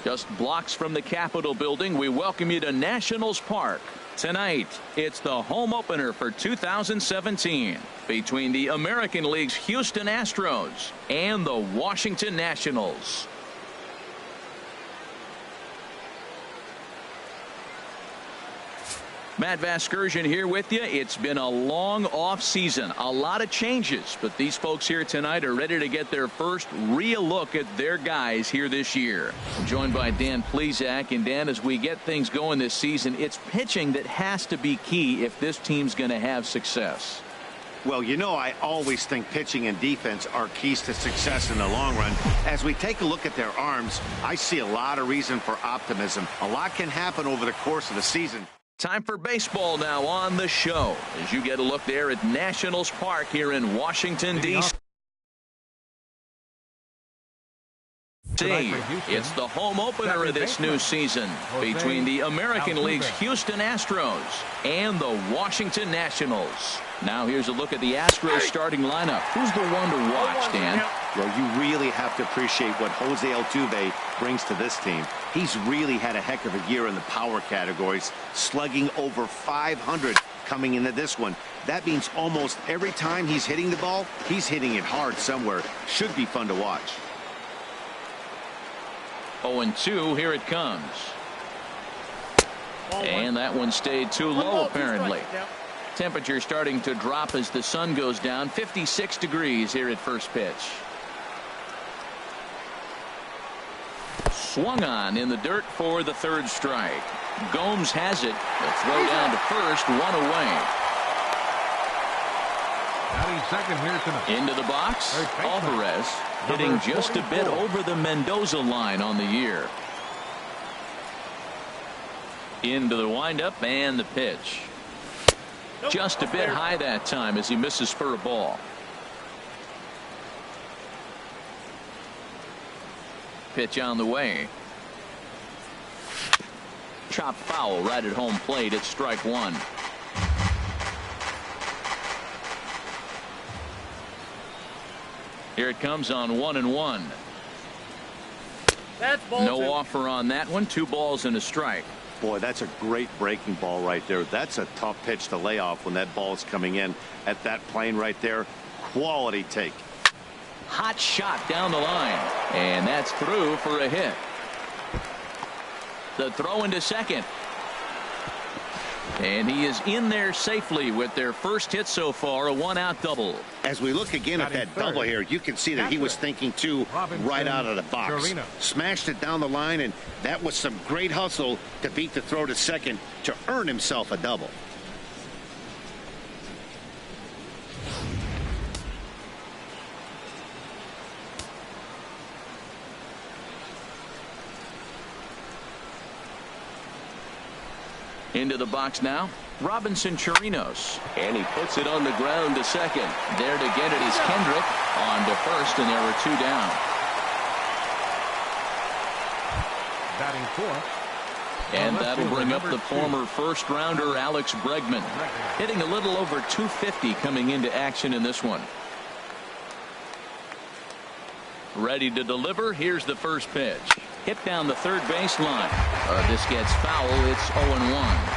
Just blocks from the Capitol building, we welcome you to Nationals Park. Tonight, it's the home opener for 2017 between the American League's Houston Astros and the Washington Nationals. Matt Vasgersian here with you. It's been a long off season, a lot of changes, but these folks here tonight are ready to get their first real look at their guys here this year. I'm joined by Dan Plesac, and Dan, as we get things going this season, it's pitching that has to be key if this team's going to have success. Well, you know, I always think pitching and defense are keys to success in the long run. As we take a look at their arms, I see a lot of reason for optimism. A lot can happen over the course of the season. Time for baseball now on the show as you get a look there at Nationals Park here in Washington, D.C. It's the home opener of this new season between the American League's Houston Astros and the Washington Nationals. Now here's a look at the Astros starting lineup. Who's the one to watch, Dan? Well, you really have to appreciate what Jose Altuve brings to this team. He's really had a heck of a year in the power categories, slugging over 500 coming into this one. That means almost every time he's hitting the ball, he's hitting it hard somewhere. Should be fun to watch. 0-2, here it comes. And that one stayed too low, apparently. Temperature starting to drop as the sun goes down. 56 degrees here at first pitch. Swung on in the dirt for the third strike. Gomes has it. The throw down to first, one away. Second here tonight. Into the box, Alvarez hitting just a bit over the Mendoza line on the year. Into the windup and the pitch. Just a bit high that time as he misses for a ball. Pitch on the way. Chopped foul right at home plate. It's strike one. Here it comes on 1-1. No offer on that one. 2 balls and a strike. Boy, that's a great breaking ball right there. That's a tough pitch to lay off when that ball is coming in at that plane right there. Quality take. Hot shot down the line, and that's through for a hit. The throw into second. And he is in there safely with their first hit so far, a 1-out double. As we look again at that double here, you can see that he was thinking too right out of the box. Smashed it down the line, and that was some great hustle to beat the throw to second to earn himself a double. Into the box now, Robinson Chirinos, and he puts it on the ground to second. There to get it is Kendrick on to first, and there were 2 down. Batting fourth. And that'll bring up the former first-rounder Alex Bregman, hitting a little over 250 coming into action in this one. Ready to deliver. Here's the first pitch. Hit down the third baseline. This gets foul. It's 0-1.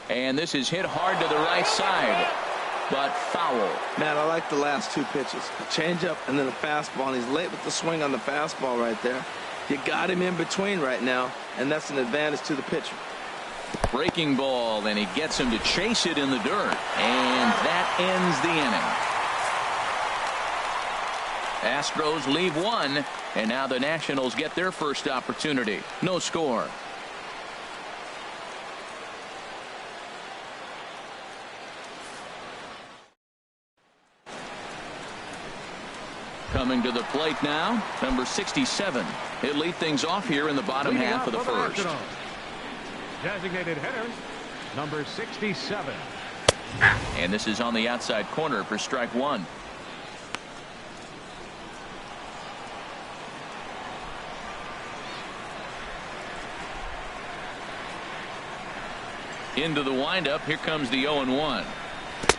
And this is hit hard to the right side, but foul. Man, I like the last 2 pitches. A changeup and then a fastball. And he's late with the swing on the fastball right there. You got him in between right now, and that's an advantage to the pitcher. Breaking ball, and he gets him to chase it in the dirt, and that ends the inning. Astros leave 1, and now the Nationals get their first opportunity. No score. Coming to the plate now, number 67. He'll lead things off here in the bottom half of the first. Designated hitter, number 67. And this is on the outside corner for strike 1. Into the windup. Here comes the 0-1.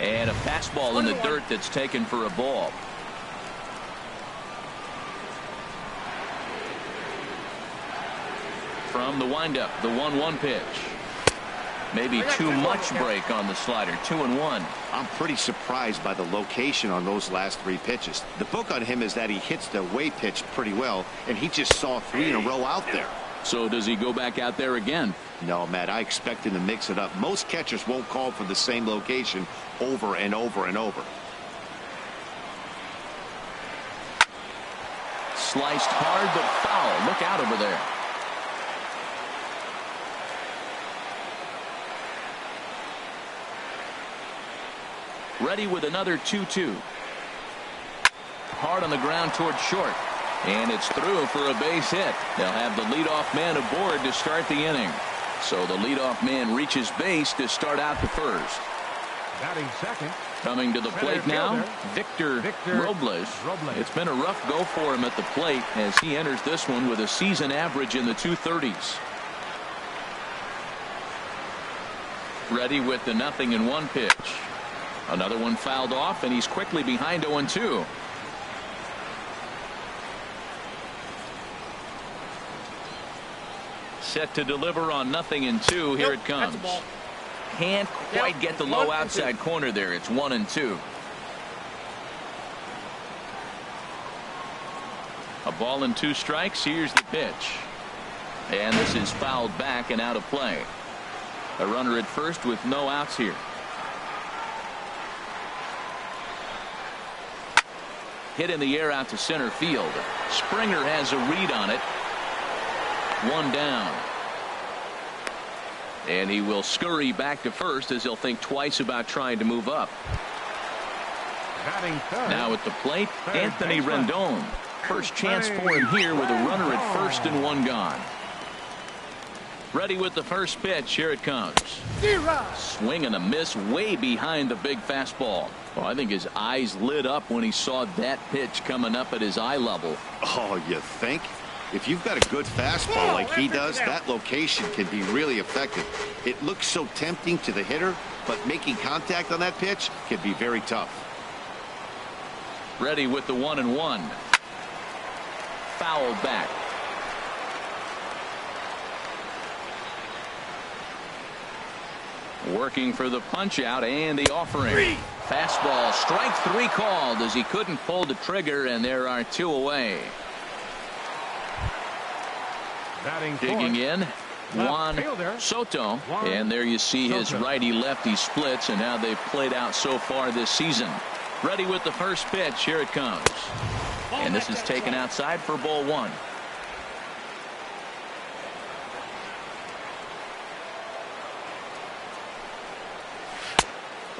And a fastball in the dirt that's taken for a ball. From the windup, the 1-1 pitch. Maybe too much break on the slider. 2-1. I'm pretty surprised by the location on those last 3 pitches. The book on him is that he hits the away pitch pretty well, and he just saw 3 in a row out there. So does he go back out there again? No, Matt, I expect him to mix it up. Most catchers won't call for the same location over and over and over. Sliced hard but foul. Look out over there. Ready with another 2-2. Hard on the ground toward short. And it's through for a base hit. They'll have the leadoff man aboard to start the inning. So the leadoff man reaches base to start out the first. Batting second. Coming to the plate now, Victor Robles. It's been a rough go for him at the plate as he enters this one with a season average in the 230s. Ready with the 0-1 pitch. Another one fouled off, and he's quickly behind 0-2. Set to deliver on 0-2. Here it comes. Can't quite get the low outside corner there. It's 1-2. A ball and 2 strikes. Here's the pitch. And this is fouled back and out of play. A runner at first with no outs here. Hit in the air out to center field. Springer has a read on it. 1 down. And he will scurry back to first as he'll think twice about trying to move up. Now at the plate, Anthony Rendon. First chance for him here with a runner at first and 1 gone. Ready with the first pitch. Here it comes. Swing and a miss way behind the big fastball. Well, I think his eyes lit up when he saw that pitch coming up at his eye level. Oh, you think? If you've got a good fastball like he does, that location can be really effective. It looks so tempting to the hitter, but making contact on that pitch can be very tough. Ready with the 1-1. Fouled back. Working for the punch out and the offering. Fastball, strike 3 called as he couldn't pull the trigger, and there are 2 away. Digging in, Juan Soto. And there you see his righty-lefty splits and how they've played out so far this season. Ready with the first pitch. Here it comes. And this is taken outside for ball 1.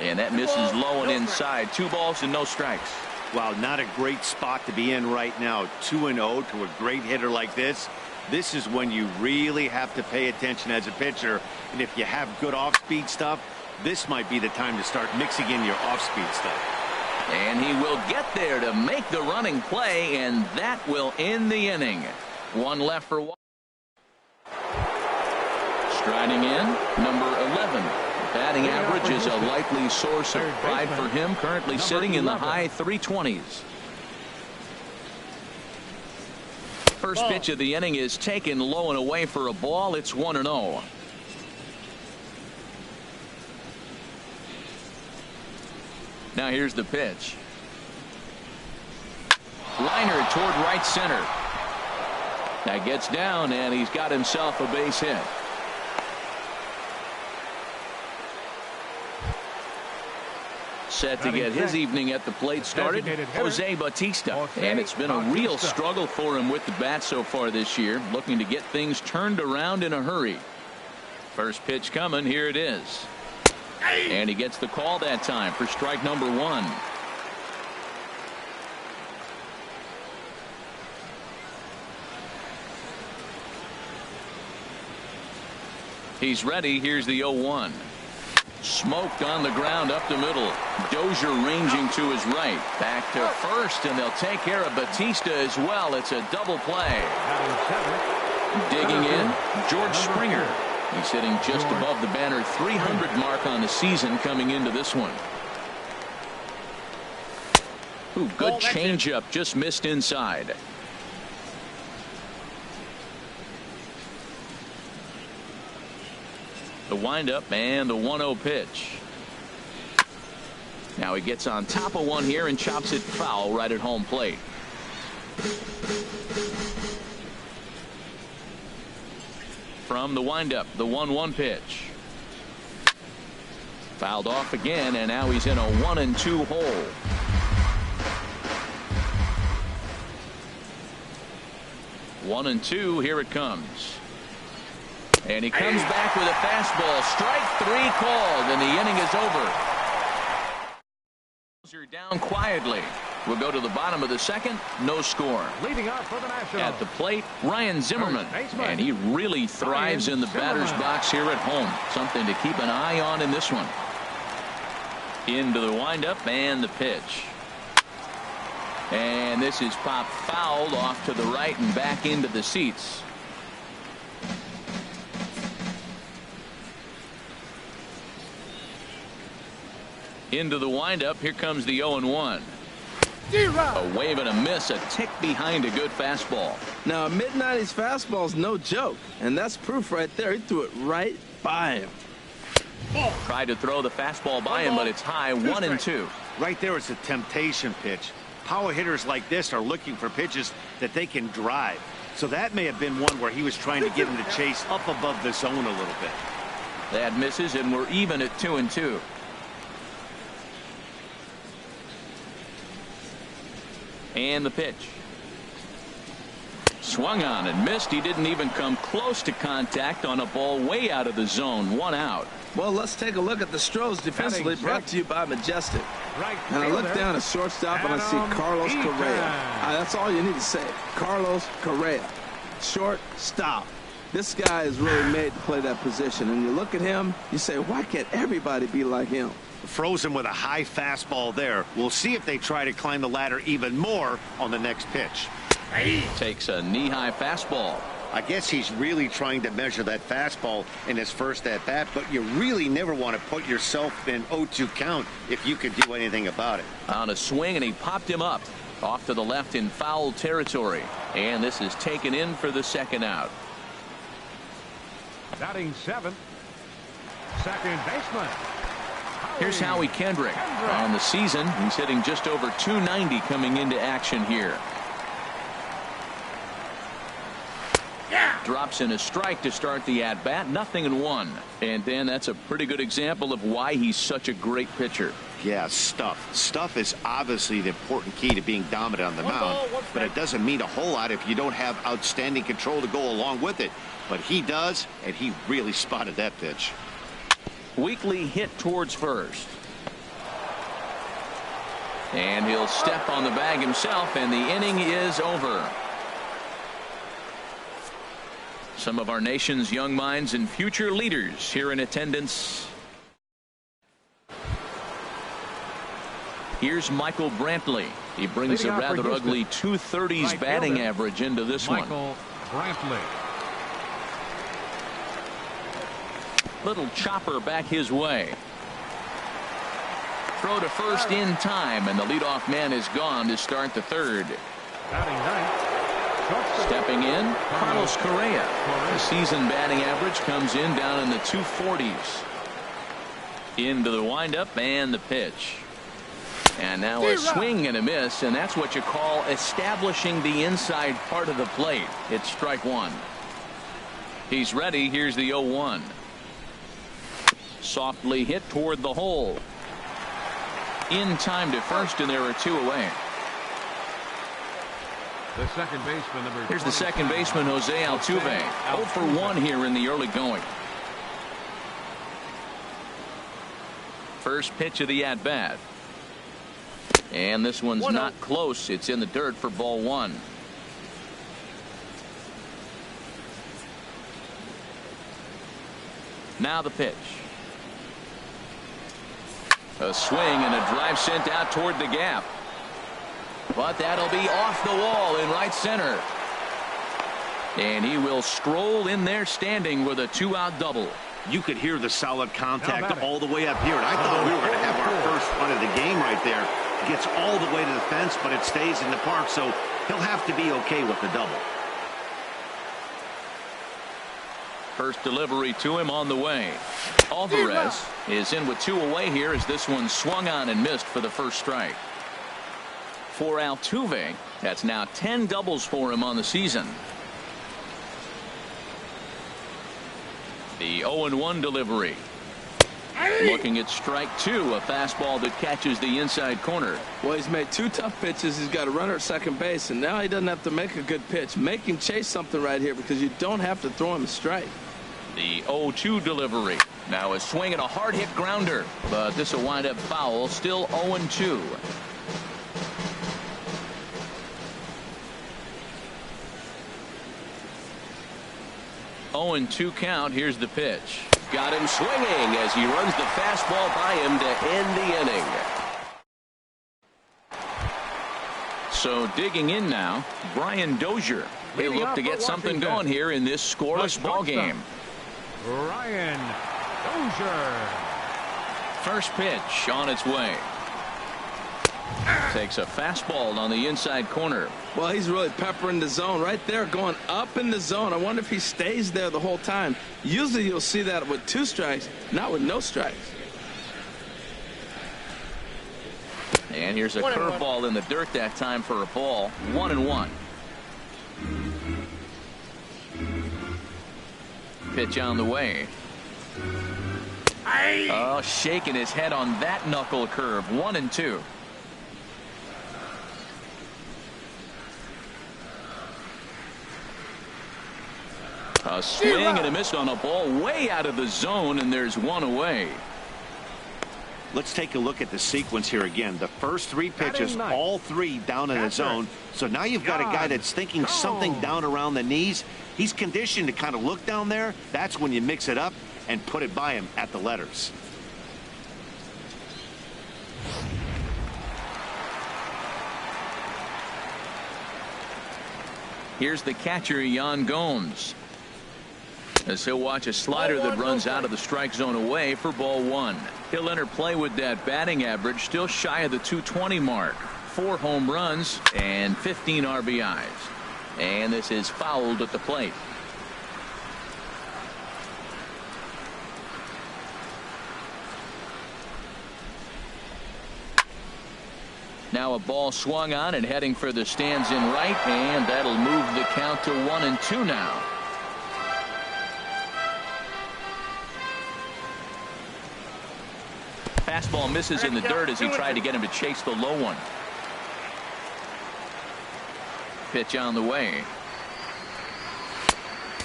And that misses low and inside. 2 balls and no strikes. Wow, not a great spot to be in right now. 2-0 to a great hitter like this. This is when you really have to pay attention as a pitcher. And if you have good off-speed stuff, this might be the time to start mixing in your off-speed stuff. And he will get there to make the running play, and that will end the inning. 1 left for one. Striding in, number 11. Batting average is a likely source of pride for him, currently sitting in the high 320s. First pitch of the inning is taken low and away for a ball. It's 1-0. Now here's the pitch. Liner toward right center. That gets down, and he's got himself a base hit. Set to get his evening at the plate started, Jose Bautista. And it's been a real struggle for him with the bat so far this year, looking to get things turned around in a hurry. First pitch coming. Here it is. And he gets the call that time for strike number 1. He's ready. Here's the 0-1. Smoked on the ground up the middle. Dozier ranging to his right. Back to first, and they'll take care of Bautista as well. It's a double play. Digging in, George Springer. He's hitting just above the banner 300 mark on the season coming into this one. Ooh, good changeup, just missed inside. The windup and the 1-0 pitch. Now he gets on top of one here and chops it foul right at home plate. From the windup, the 1-1 pitch. Fouled off again, and now he's in a 1-2 hole. One and two, here it comes. And he comes back with a fastball. Strike three called, and the inning is over. You're down quietly. We'll go to the bottom of the second. No score. Leading off for the Nationals. At the plate, Ryan Zimmerman. And he really thrives in the batter's box here at home. Something to keep an eye on in this one. Into the windup and the pitch. And this is popped fouled off to the right and back into the seats. Into the windup. Here comes the 0-1. A wave and a miss, a tick behind a good fastball. Now, a mid-90s fastball is no joke, and that's proof right there. He threw it right by him. Tried to throw the fastball by him, but it's high. 1-2. Right there, it's a temptation pitch. Power hitters like this are looking for pitches that they can drive. So that may have been one where he was trying to get him to chase up above the zone a little bit. That misses, and we're even at 2-2. And the pitch. Swung on and missed. He didn't even come close to contact on a ball way out of the zone. 1 out. Well, let's take a look at the Stros defensively, brought to you by Majestic. And I look down at shortstop and I see Carlos Correa. That's all you need to say. Carlos Correa. Shortstop. This guy is really made to play that position. And you look at him, you say, why can't everybody be like him? Frozen with a high fastball there. We'll see if they try to climb the ladder even more on the next pitch. Takes a knee-high fastball. I guess he's really trying to measure that fastball in his first at-bat, but you really never want to put yourself in 0-2 count if you could do anything about it. On a swing, and he popped him up. Off to the left in foul territory. And this is taken in for the second out. Batting seventh, second baseman. Here's Howie Kendrick. On the season, he's hitting just over 290 coming into action here. Drops in a strike to start the at-bat. 0-1. And Dan, that's a pretty good example of why he's such a great pitcher. Yeah, stuff. Stuff is obviously the important key to being dominant on the mound, but it doesn't mean a whole lot if you don't have outstanding control to go along with it. But he does, and he really spotted that pitch. Weekly hit towards first. And he'll step on the bag himself, and the inning is over. Some of our nation's young minds and future leaders here in attendance. Here's Michael Brantley. He brings a rather ugly 230s batting average into this one. Michael Brantley. Little chopper back his way. Throw to first in time, and the leadoff man is gone to start the third. Batting ninth. Stepping in, Carlos Correa. The season batting average comes in down in the 240s. Into the windup and the pitch. And now a swing and a miss, and that's what you call establishing the inside part of the plate. It's strike one. He's ready. Here's the 0-1. Softly hit toward the hole. In time to first, and there are two away. The second baseman, number Here's the second baseman, Jose Altuve. 0 for 1 here in the early going. First pitch of the at-bat. And this one's not close. It's in the dirt for ball one. Now the pitch. A swing and a drive sent out toward the gap. But that'll be off the wall in right center. And he will stroll in there standing with a 2-out double. You could hear the solid contact all the way up here. And I thought we were going to have our first run of the game right there. Gets all the way to the fence, but it stays in the park, so he'll have to be okay with the double. First delivery to him on the way. Alvarez is in with 2 away here as this one swung on and missed for the first strike. For Altuve, that's now 10 doubles for him on the season. The 0-1 delivery. Looking at strike 2, a fastball that catches the inside corner. Well, he's made 2 tough pitches. He's got a runner at second base, and now he doesn't have to make a good pitch. Make him chase something right here because you don't have to throw him a strike. The 0-2 delivery. Now a swing and a hard hit grounder, but this will wind up foul. Still 0-2. 0-2 count. Here's the pitch. Got him swinging as he runs the fastball by him to end the inning. So digging in now, Brian Dozier. They look to get something going here in this scoreless ball game. Brian Dozier. First pitch on its way. Takes a fastball on the inside corner. Well, he's really peppering the zone right there, going up in the zone. I wonder if he stays there the whole time. Usually you'll see that with 2 strikes, not with no strikes. And here's a curveball in the dirt that time for a ball. 1-1. Pitch on the way. Oh, shaking his head on that knuckle curve. 1-2. A swing and a miss on a ball way out of the zone, and there's 1 away. Let's take a look at the sequence here again. The first 3 pitches, all 3 down in the zone. So now you've got a guy that's thinking something down around the knees. He's conditioned to kind of look down there. That's when you mix it up and put it by him at the letters. Here's the catcher, Yan Gomes, as he'll watch a slider that runs out of the strike zone away for ball 1. He'll enter play with that batting average still shy of the 220 mark. 4 home runs and 15 RBIs. And this is fouled at the plate. Now a ball swung on and heading for the stands in right, and that'll move the count to 1-2 now. Fastball misses in the dirt as he tried to get him to chase the low one. Pitch on the way.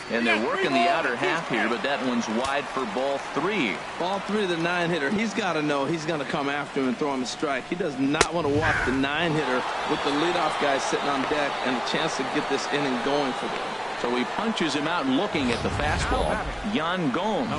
And they're working the outer half here, but that one's wide for ball 3. Ball 3 to the 9-hitter. He's got to know he's going to come after him and throw him a strike. He does not want to walk the 9-hitter with the leadoff guy sitting on deck and a chance to get this inning going for them. So he punches him out looking at the fastball. Yan Gomes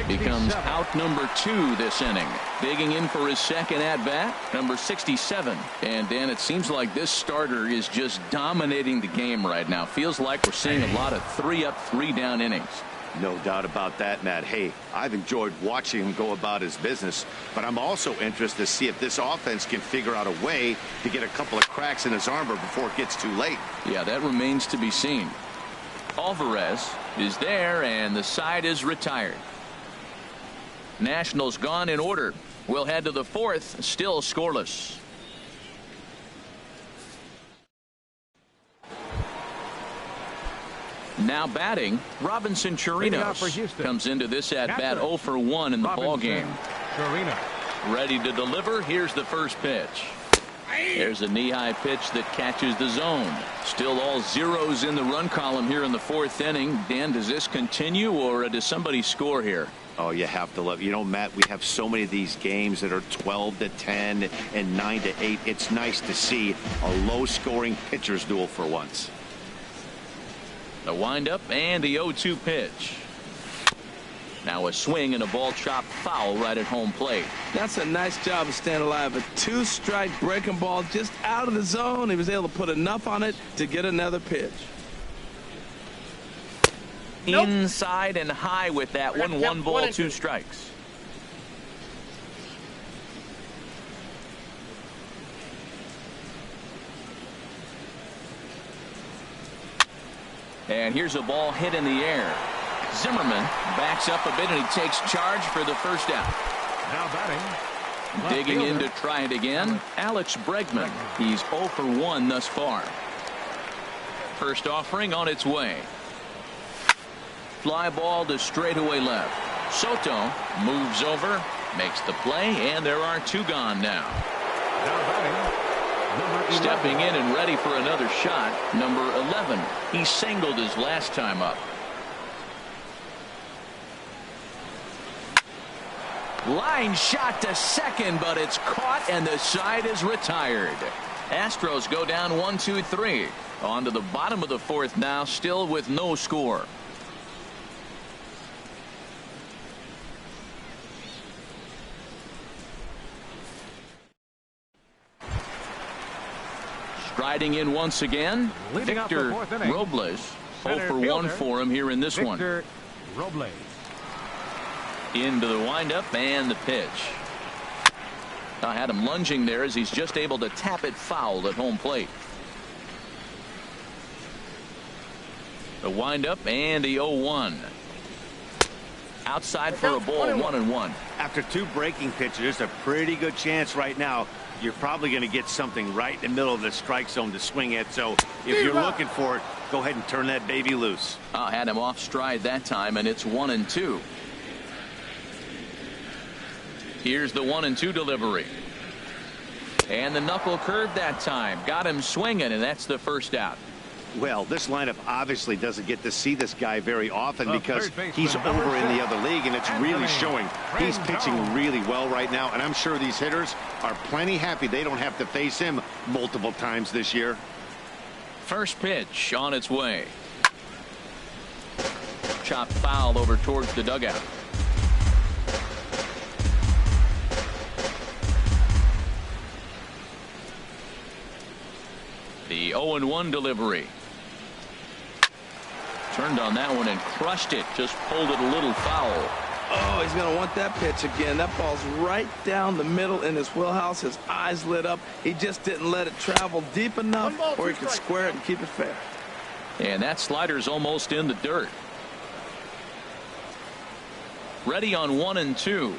becomes out number 2 this inning. Digging in for his second at-bat, number 67. And Dan, it seems like this starter is just dominating the game right now. Feels like we're seeing a lot of 3-up, 3-down innings. No doubt about that, Matt. Hey, I've enjoyed watching him go about his business, but I'm also interested to see if this offense can figure out a way to get a couple of cracks in his armor before it gets too late. Yeah, that remains to be seen. Alvarez is there, and the side is retired. Nationals gone in order. We'll head to the 4th, still scoreless. Now batting, Robinson Chirinos comes into this at bat 0 for 1 in the ball game. Ready to deliver. Here's the first pitch. There's a knee-high pitch that catches the zone. Still all zeros in the run column here in the 4th inning. Dan, does this continue, or does somebody score here? Oh, you have to love. You know, Matt, we have so many of these games that are 12-10 and 9-8. It's nice to see a low-scoring pitcher's duel for once. The windup and the 0-2 pitch. Now a swing and a ball chopped foul right at home plate. That's a nice job of staying alive. A 2-strike breaking ball just out of the zone. He was able to put enough on it to get another pitch. Inside and high with that one. 1 ball, 2 strikes. And here's a ball hit in the air. Zimmerman backs up a bit, and he takes charge for the first out. Now batting. Digging in to try it again, Alex Bregman. He's 0 for 1 thus far. First offering on its way. Fly ball to straightaway left. Soto moves over, makes the play, and there are 2 gone now. Now batting. Stepping in and ready for another shot, number 11. He singled his last time up. Line shot to second, but it's caught, and the side is retired. Astros go down 1-2-3. On to the bottom of the 4th now, still with no score. Striding in once again, Leading Victor Robles. 0 for 1 for him here in this one. Robles. Into the windup and the pitch. I had him lunging there as he's just able to tap it foul at home plate. The windup and the 0-1. Outside for a ball, 1-1. After 2 breaking pitches, there's a pretty good chance right now you're probably going to get something right in the middle of the strike zone to swing at. So if you're looking for it, go ahead and turn that baby loose. I had him off stride that time, and it's 1-2. Here's the 1-2 delivery. And the knuckle curve that time. Got him swinging, and that's the first out. Well, this lineup obviously doesn't get to see this guy very often because he's over in the other league, and it's really showing. He's pitching really well right now, and I'm sure these hitters are plenty happy they don't have to face him multiple times this year. First pitch on its way. Chopped foul over towards the dugout. The 0-1 delivery. Turned on that one and crushed it. Just pulled it a little foul. Oh, he's going to want that pitch again. That ball's right down the middle in his wheelhouse. His eyes lit up. He just didn't let it travel deep enough where he could square it and keep it fair. And that slider's almost in the dirt. Ready on 1-2.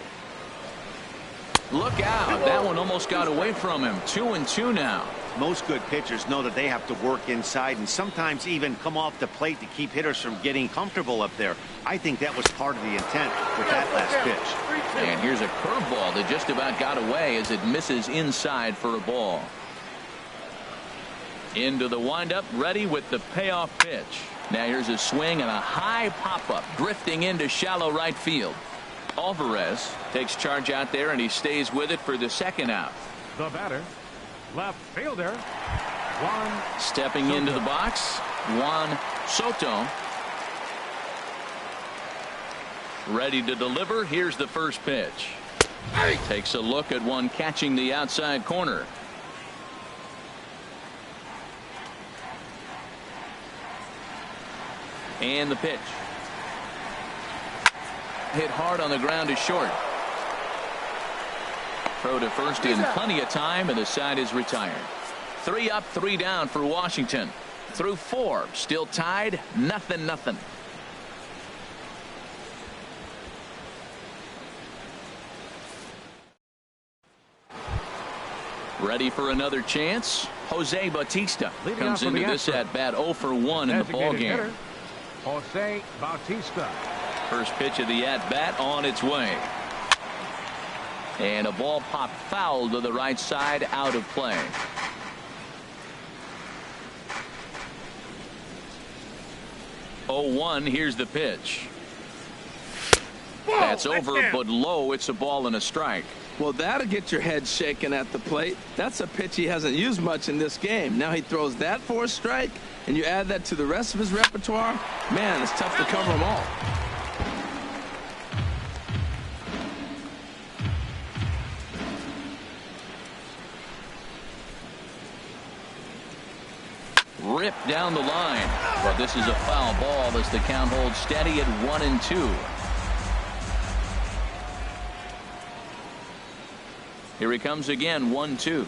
Look out. That one almost got away from him. 2-2 now. Most good pitchers know that they have to work inside and sometimes even come off the plate to keep hitters from getting comfortable up there. I think that was part of the intent with that last pitch. And here's a curveball that just about got away as it misses inside for a ball. Into the windup, ready with the payoff pitch. Now here's a swing and a high pop-up drifting into shallow right field. Alvarez takes charge out there, and he stays with it for the second out. The batter, left fielder, Juan Stepping Soto. into the box, Juan Soto. Ready to deliver. Here's the first pitch. Takes a look at one catching the outside corner. And the pitch. Hit hard on the ground is short. Throw to first in plenty of time, and the side is retired. 3 up, 3 down for Washington. Through 4, still tied, 0-0. Ready for another chance. Jose Bautista Leading comes off for into the this Astros. at bat 0 for 1 in the ball Designated game. hitter, Jose Bautista. First pitch of the at bat on its way. And a ball popped foul to the right side, out of play. Oh, 1. Here's the pitch. That's over, but low. It's a ball and a strike. Well, that'll get your head shaken at the plate. That's a pitch he hasn't used much in this game. Now he throws that for a strike, and you add that to the rest of his repertoire. Man, it's tough to cover them all. ripped down the line. But this is a foul ball as the count holds steady at 1-2. Here he comes again, 1-2.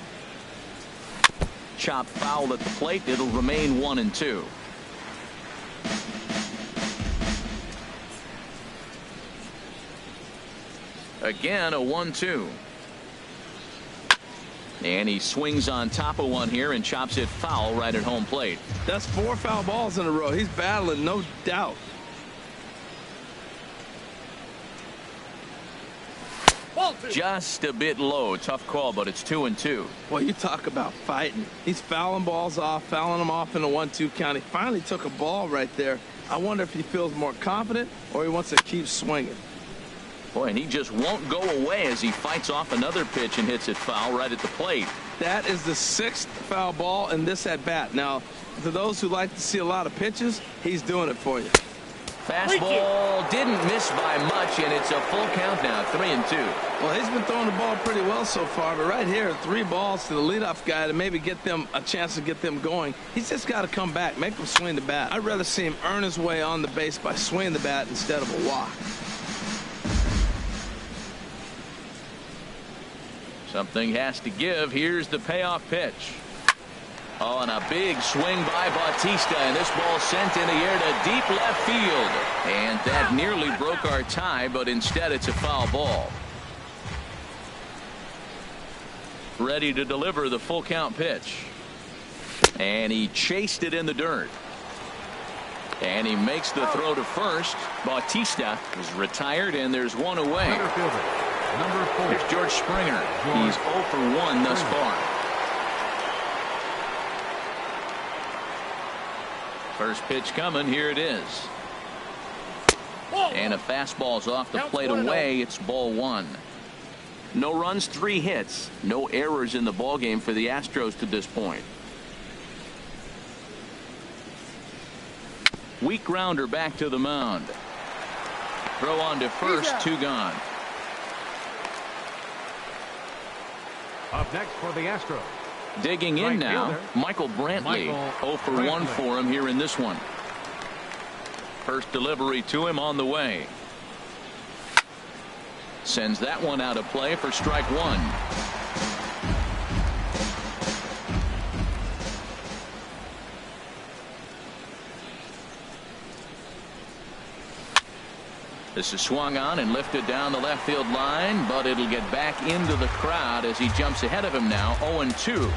Chop foul at the plate. It'll remain 1-2. Again, a 1-2. And he swings on top of one here and chops it foul right at home plate. That's 4 foul balls in a row. He's battling, no doubt. Just a bit low. Tough call, but it's 2-2. Well, you talk about fighting. He's fouling balls off, fouling them off in a 1-2 count. He finally took a ball right there. I wonder if he feels more confident or he wants to keep swinging. Boy, and he just won't go away as he fights off another pitch and hits it foul right at the plate. That is the 6th foul ball in this at-bat. Now, to those who like to see a lot of pitches, he's doing it for you. Fastball didn't miss by much, and it's a full count now, 3-2. Well, he's been throwing the ball pretty well so far, but right here, 3 balls to the leadoff guy to maybe get them a chance to get them going. He's just got to come back, make them swing the bat. I'd rather see him earn his way on the base by swinging the bat instead of a walk. Something has to give. Here's the payoff pitch. Oh, and a big swing by Bautista, and this ball sent in the air to deep left field. And that nearly broke our tie, but instead it's a foul ball. Ready to deliver the full count pitch. And he chased it in the dirt. And he makes the throw to first. Bautista is retired, and there's one away. Number 4. Here's George Springer. He's 0 for 1 thus far. First pitch coming. Here it is. And a fastball's off the plate away. It's ball 1. No runs, 3 hits. No errors in the ballgame for the Astros to this point. Weak grounder back to the mound. Throw on to first, 2 gone. Up next for the Astros. Digging in Right now, fielder, Michael Brantley. 0 for 1 for him here in this one. First delivery to him on the way. Sends that one out of play for strike 1. This is swung on and lifted down the left field line, but it'll get back into the crowd as he jumps ahead of him now, 0-2.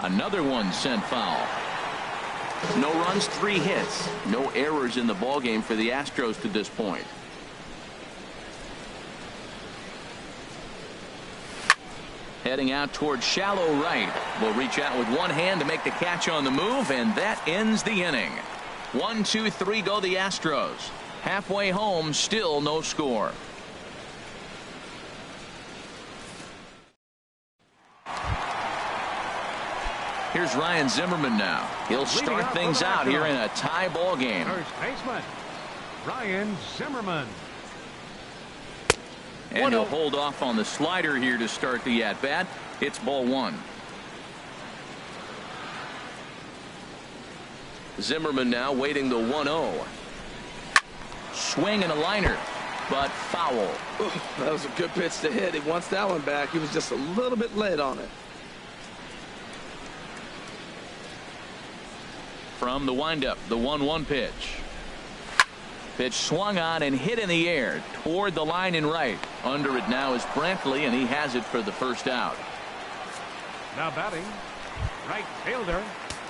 Another one sent foul. No runs, 3 hits. No errors in the ballgame for the Astros to this point. Heading out towards shallow right. Will reach out with one hand to make the catch on the move, and that ends the inning. 1, 2, 3 go the Astros. Halfway home, still no score. Here's Ryan Zimmerman now. He'll start things out here in a tie ball game. First baseman, Ryan Zimmerman. And he'll hold off on the slider here to start the at-bat. It's ball 1. Zimmerman now waiting the 1-0. Swing and a liner, but foul. Ooh, that was a good pitch to hit. He wants that one back. He was just a little bit late on it. From the windup, the 1-1 pitch. Pitch swung on and hit in the air toward the line and right. Under it now is Brantley, and he has it for the first out. Now batting, right fielder.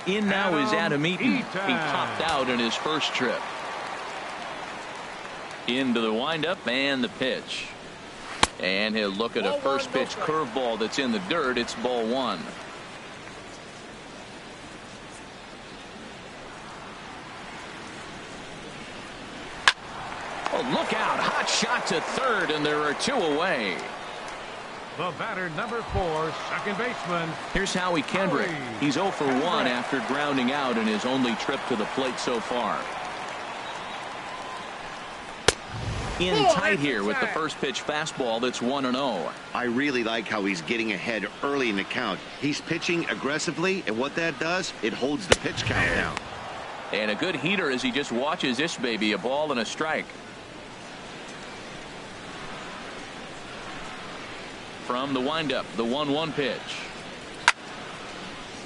In now is Adam Eaton. He Eaton. popped out in his first trip. Into the windup and the pitch. And he'll look at a first pitch curveball that's in the dirt. It's ball 1. Oh, look out. Hot shot to third, and there are 2 away. The batter, number 4, second baseman. Here's Howie Kendrick. He's 0 for 1 after grounding out in his only trip to the plate so far. in tight here with the first pitch fastball that's 1-0. I really like how he's getting ahead early in the count. He's pitching aggressively, and what that does, it holds the pitch count down. And a good heater as he just watches this baby, a ball and a strike. From the windup, the 1-1 pitch.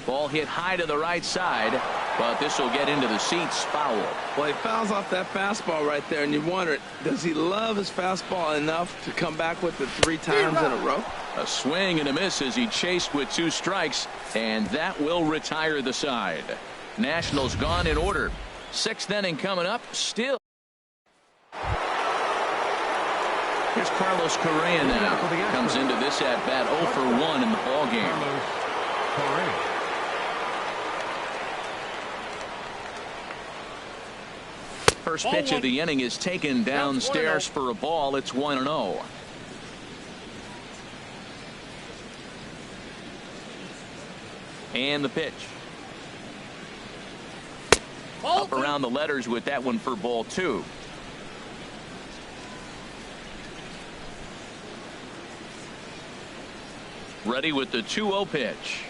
Ball hit high to the right side, but this will get into the seats. Foul. Well, he fouls off that fastball right there, and you wonder, does he love his fastball enough to come back with it 3 times in a row? A swing and a miss as he chased with 2 strikes, and that will retire the side. Nationals gone in order. 6th inning coming up. Still. Here's Carlos Correa now. Comes into this at bat 0 for 1 in the ball game. First pitch of the inning is taken downstairs for a ball. It's 1-0. And the pitch. Up around the letters with that one for ball 2. Ready with the 2-0 pitch.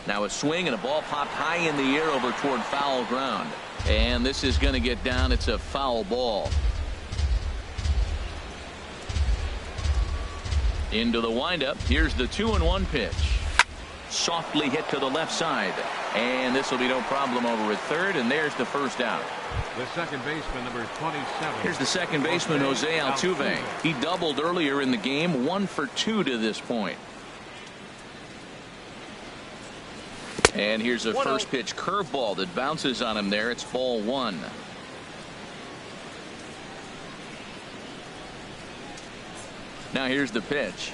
Now a swing and a ball popped high in the air over toward foul ground. And this is going to get down. It's a foul ball. Into the windup. Here's the 2-1 pitch. Softly hit to the left side. And this will be no problem over at third. And there's the first out. The second baseman, number 27. Here's the second baseman, Jose Altuve. He doubled earlier in the game. 1 for 2 to this point. And here's a first pitch curveball that bounces on him there. It's ball 1. Now here's the pitch.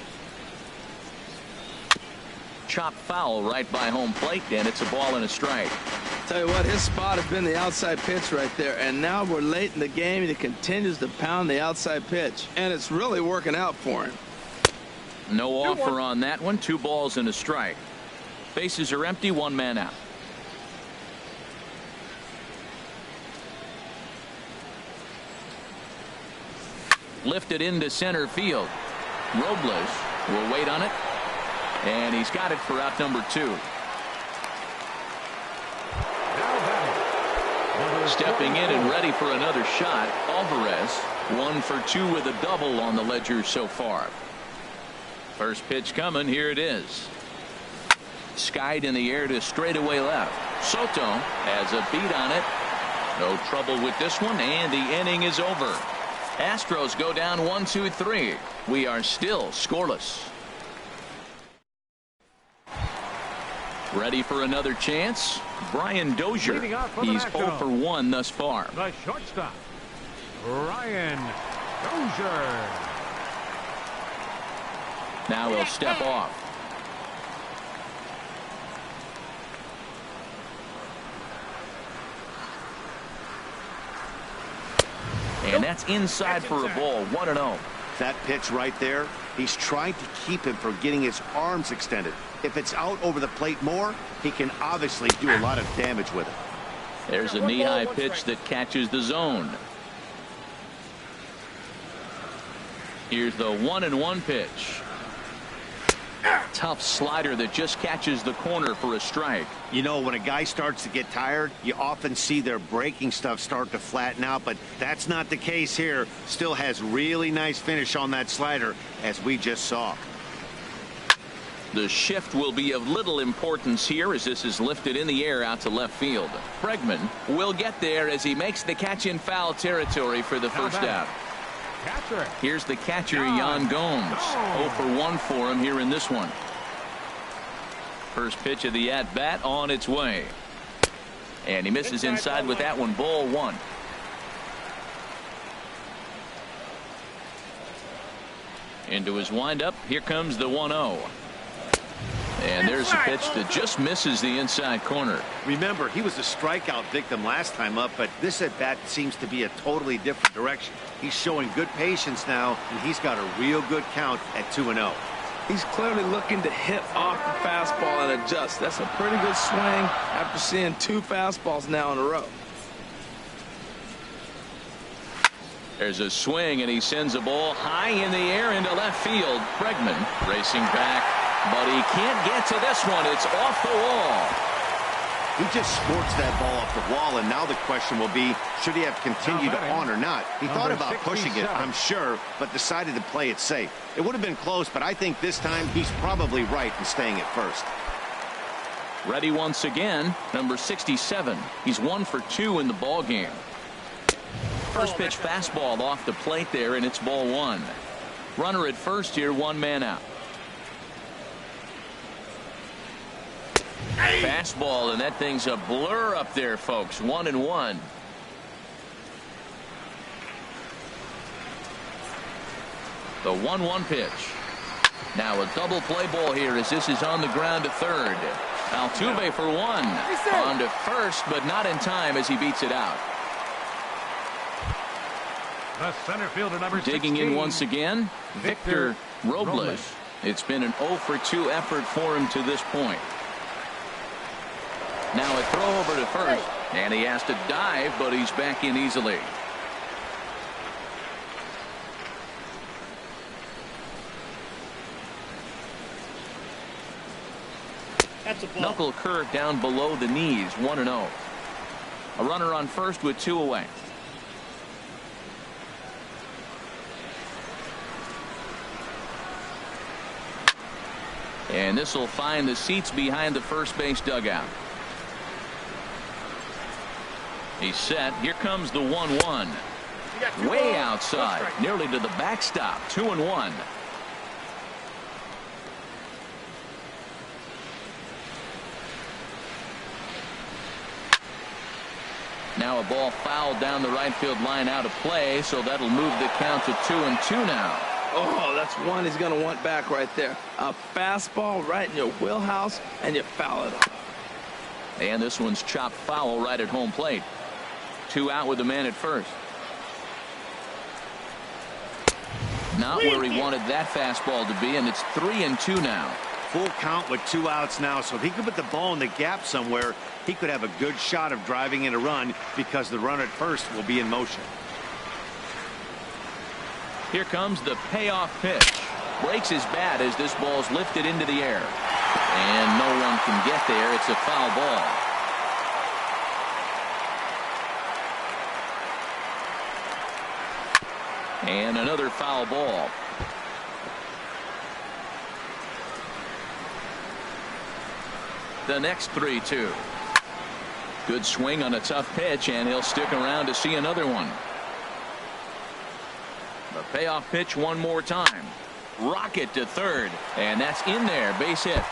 Chopped foul right by home plate, and it's a ball and a strike. Tell you what, his spot has been the outside pitch right there, and now we're late in the game and he continues to pound the outside pitch, and it's really working out for him. No offer on that one. 2 balls and a strike. Bases are empty, 1 man out. Lifted into center field. Robles will wait on it, and he's got it for out number 2. Stepping in and ready for another shot, Alvarez. 1 for 2 with a double on the ledger so far. First pitch coming. Here it is. Skied in the air to straightaway left. Soto has a beat on it. No trouble with this one, and the inning is over. Astros go down 1-2-3. We are still scoreless. Ready for another chance? Brian Dozier. He's 0 for 1 thus far. The shortstop, Brian Dozier. Now he'll step off. And that's inside for a ball. 1-0. That pitch right there, he's trying to keep him from getting his arms extended. If it's out over the plate more, he can obviously do a lot of damage with it. There's a knee-high pitch that catches the zone. Here's the 1-1 pitch. Tough slider that just catches the corner for a strike. You know, when a guy starts to get tired, you often see their breaking stuff start to flatten out, but that's not the case here. Still has really nice finish on that slider, as we just saw. The shift will be of little importance here as this is lifted in the air out to left field. Bregman will get there as he makes the catch in foul territory for the first out. Here's the catcher, Yan Gomes. 0 for 1 for him here in this one. First pitch of the at-bat on its way. And he misses inside with that one. Ball 1. Into his windup. Here comes the 1-0. And there's a pitch that just misses the inside corner. Remember, he was a strikeout victim last time up, but this at-bat seems to be a totally different direction. He's showing good patience now, and he's got a real good count at 2-0. He's clearly looking to hit off the fastball and adjust. That's a pretty good swing after seeing 2 fastballs now in a row. There's a swing, and he sends a ball high in the air into left field. Bregman racing back, but he can't get to this one. It's off the wall. He just scorched that ball off the wall, and now the question will be, should he have continued on or not? He thought about pushing it, I'm sure, but decided to play it safe. It would have been close, but I think this time he's probably right in staying at first. Ready once again, number 67. He's 1 for 2 in the ball game. First pitch fastball off the plate there, and it's ball 1. Runner at first here, 1 man out. Fastball, and that thing's a blur up there, folks. 1-1. The 1-1 pitch. Now a double play ball here as this is on the ground to third. Altuve for 1. On to first, but not in time as he beats it out. The center fielder, number 16. Digging in once again, Victor Robles. It's been an 0 for 2 effort for him to this point. Now a throw over to first, and he has to dive, but he's back in easily. Knuckle curve down below the knees, 1-0. A runner on first with 2 away. And this will find the seats behind the first base dugout. He's set. Here comes the 1-1. Way outside, nearly to the backstop. 2-1. Now a ball fouled down the right field line out of play, so that'll move the count to 2-2 now. Oh, that's one he's going to want back right there. A fastball right in your wheelhouse, and you foul it off. And this one's chopped foul right at home plate. 2 out with the man at first. Not where he wanted that fastball to be, and it's 3-2 now. Full count with 2 outs now, so if he could put the ball in the gap somewhere, he could have a good shot of driving in a run because the runner at first will be in motion. Here comes the payoff pitch. Breaks his bat as this ball's lifted into the air. And no one can get there. It's a foul ball. And another foul ball. The next 3-2. Good swing on a tough pitch, and he'll stick around to see another one. The payoff pitch one more time. Rocket to third, and that's in there. Base hit.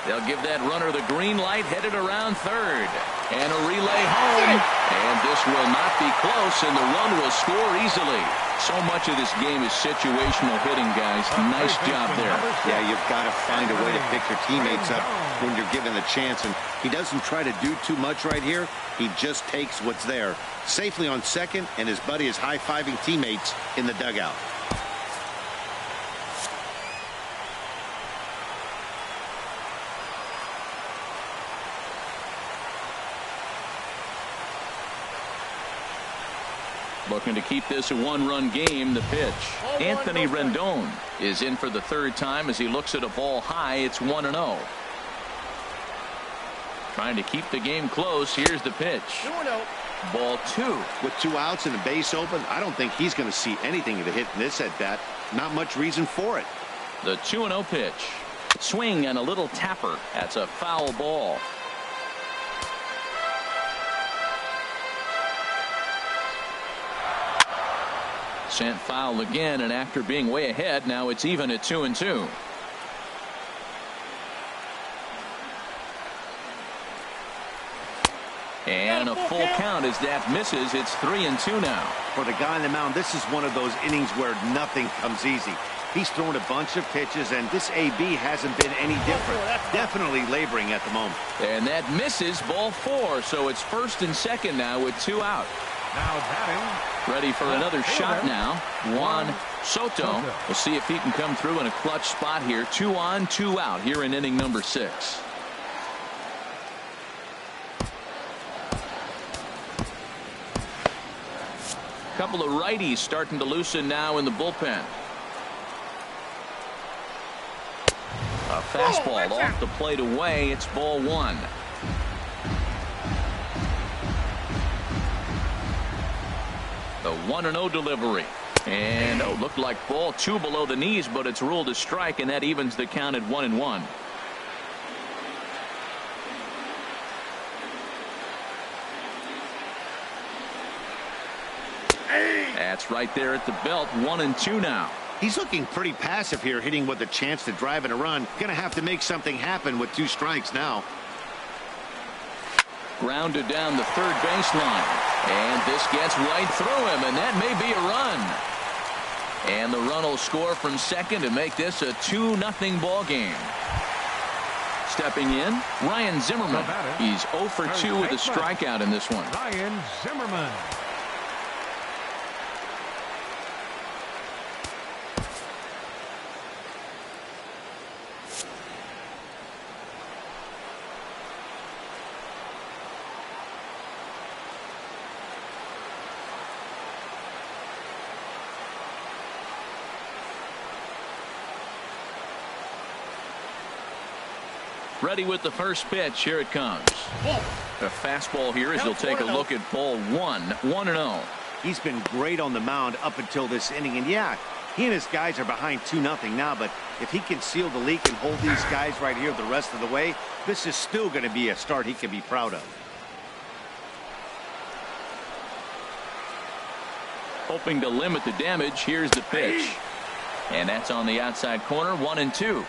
They'll give that runner the green light, headed around third. And a relay home. And this will not be close, and the run will score easily. So much of this game is situational hitting, guys. Nice job there. Yeah, you've got to find a way to pick your teammates up when you're given the chance. And he doesn't try to do too much right here. He just takes what's there. Safely on second, and his buddy is high-fiving teammates in the dugout. Looking to keep this a one-run game. The pitch. Anthony Rendon is in for the third time as he looks at a ball high. It's 1-0. Trying to keep the game close. Here's the pitch. 2-0. Ball 2. With 2 outs and a base open, I don't think he's going to see anything to hit in this at bat. Not much reason for it. The 2-0 pitch. Swing and a little tapper. That's a foul ball. Sent foul again, and after being way ahead, now it's even at 2-2. And a full count as that misses. It's 3-2 now. For the guy on the mound, this is one of those innings where nothing comes easy. He's thrown a bunch of pitches, and this AB hasn't been any different. Definitely laboring at the moment. And that misses. Ball 4, so it's first and second now with 2 out. Now batting. Ready for another shot now. Juan Soto. We'll see if he can come through in a clutch spot here. 2 on, 2 out here in inning number 6. couple of righties starting to loosen now in the bullpen. A fastball off the plate away. It's ball one. The 1-0 delivery. And looked like ball two below the knees, but it's ruled a strike, and that evens the count at 1-1. That's right there at the belt. 1-2 now. He's looking pretty passive here, hitting with a chance to drive in a run. Gonna have to make something happen with 2 strikes now. Grounded down the third baseline. And this gets right through him, and that may be a run. And the run will score from second to make this a 2-0 ball game. Stepping in, Ryan Zimmerman. He's 0 for 2 with a strikeout in this one. Ryan Zimmerman. Ready with the first pitch. Here it comes. A fastball here as he'll take a look at ball one. 1-0. He's been great on the mound up until this inning. And yeah, he and his guys are behind 2-0 now. But if he can seal the leak and hold these guys right here the rest of the way, this is still going to be a start he can be proud of. Hoping to limit the damage. Here's the pitch. And that's on the outside corner. 1-2.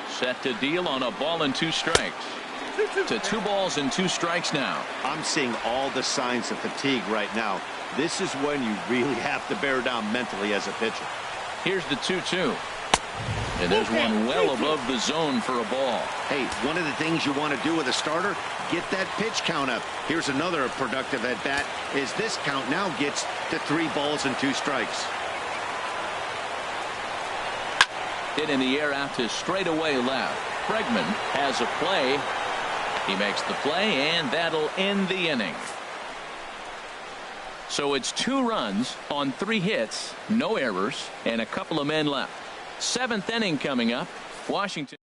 Set to deal on a ball and 2 strikes. To 2 balls and 2 strikes now. I'm seeing all the signs of fatigue right now. This is when you really have to bear down mentally as a pitcher. Here's the 2-2. And there's one well above the zone for a ball. Hey, one of the things you want to do with a starter, get that pitch count up. Here's another productive at bat, is this count now gets to 3 balls and 2 strikes. Hit in the air out to straightaway left. Bregman has a play. He makes the play, and that'll end the inning. So it's 2 runs on 3 hits, no errors, and a couple of men left. 7th inning coming up. Washington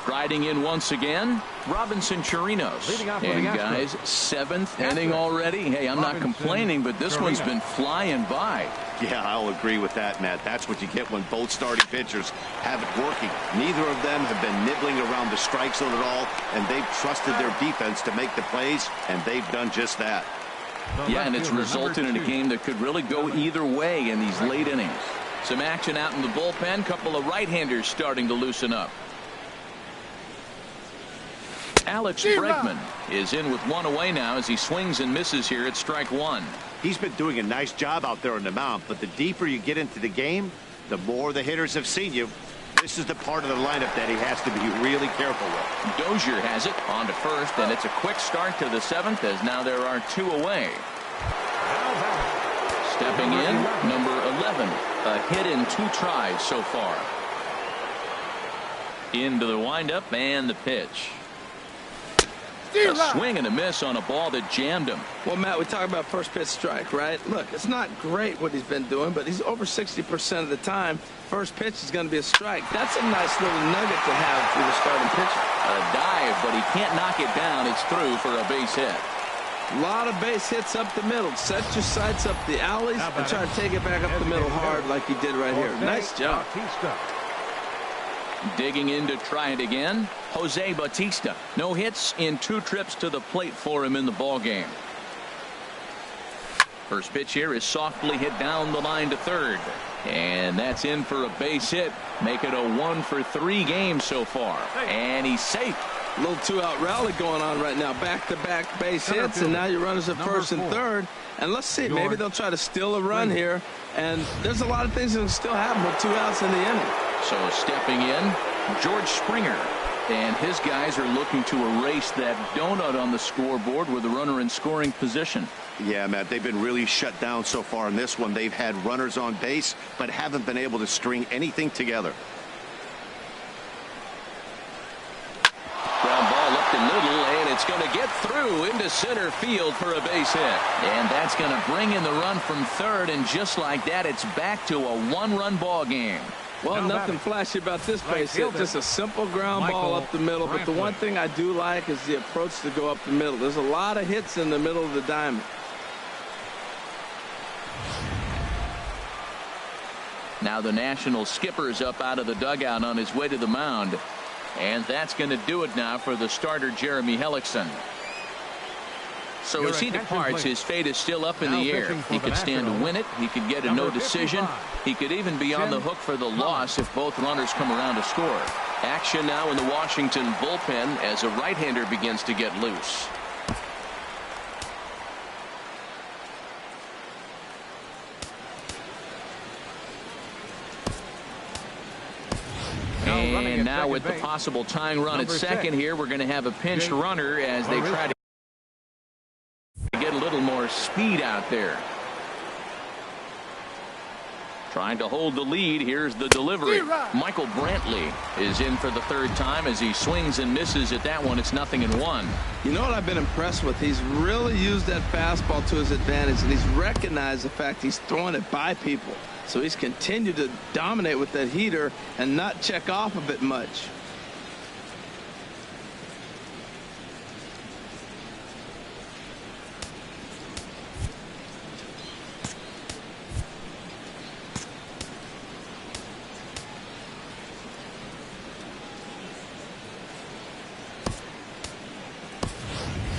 striding in once again. Robinson Chirinos. And guys, 7th inning already. Hey, I'm not complaining, but this one's been flying by. Yeah, I'll agree with that, Matt. That's what you get when both starting pitchers have it working. Neither of them have been nibbling around the strike zone at all, and they've trusted their defense to make the plays, and they've done just that. Yeah, and it's resulted in a game that could really go either way in these late innings. Some action out in the bullpen. Couple of right-handers starting to loosen up. Alex Bregman is in with 1 away now as he swings and misses here at strike 1. He's been doing a nice job out there on the mound, but the deeper you get into the game, the more the hitters have seen you. This is the part of the lineup that he has to be really careful with. Dozier has it on to first, and it's a quick start to the 7th as now there are 2 away. Stepping in, number 11. A hit in 2 tries so far. Into the windup and the pitch. A swing and a miss on a ball that jammed him. Well, Matt, we talk about first pitch strike, right? Look, it's not great what he's been doing, but he's over 60% of the time. First pitch is going to be a strike. That's a nice little nugget to have for the starting pitcher. A dive, but he can't knock it down. It's through for a base hit. A lot of base hits up the middle. Set your sights up the alleys and try to take it back up the middle hard like he did right here. Nice job. Digging in to try it again, Jose Bautista. No hits in 2 trips to the plate for him in the ball game. First pitch here is softly hit down the line to third. And that's in for a base hit. Make it a 1 for 3 game so far. And he's safe. A little 2-out rally going on right now. Back-to-back base hits, and now your runners at first and third. And let's see, maybe they'll try to steal a run here. And there's a lot of things that can still happen with 2 outs in the inning. So stepping in, George Springer. And his guys are looking to erase that donut on the scoreboard with a runner in scoring position. Yeah, Matt, they've been really shut down so far in this one. They've had runners on base, but haven't been able to string anything together. It's going to get through into center field for a base hit. And that's going to bring in the run from third, and just like that, it's back to a one-run ball game. Well, nothing flashy about this base hit. Just a simple ground ball up the middle. But the one thing I do like is the approach to go up the middle. There's a lot of hits in the middle of the diamond. Now the National skipper's up out of the dugout on his way to the mound. And that's going to do it now for the starter, Jeremy Hellickson. So as he departs, his fate is still up in the air. He could stand to win it. He could get a no decision. He could even be on the hook for the loss if both runners come around to score. Action now in the Washington bullpen as a right-hander begins to get loose. And now with the possible tying run at second here, we're going to have a pinch runner as they try to get a little more speed out there. Trying to hold the lead. Here's the delivery. Michael Brantley is in for the third time as he swings and misses at that one. It's 0-1. You know what I've been impressed with? He's really used that fastball to his advantage, and he's recognized the fact he's throwing it by people. So he's continued to dominate with that heater and not check off of it much.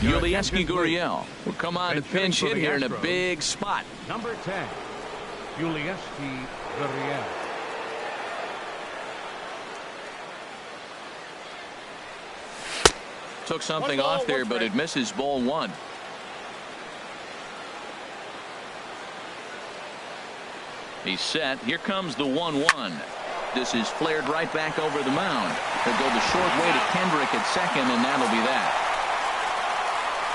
Yulieski Gurriel will come on to pinch hit here in a big spot. Number 10, Yulieski Gurriel. Took something off there, but it misses ball one. He's set. Here comes the 1-1. This is flared right back over the mound. They'll go the short way to Kendrick at second, and that'll be that.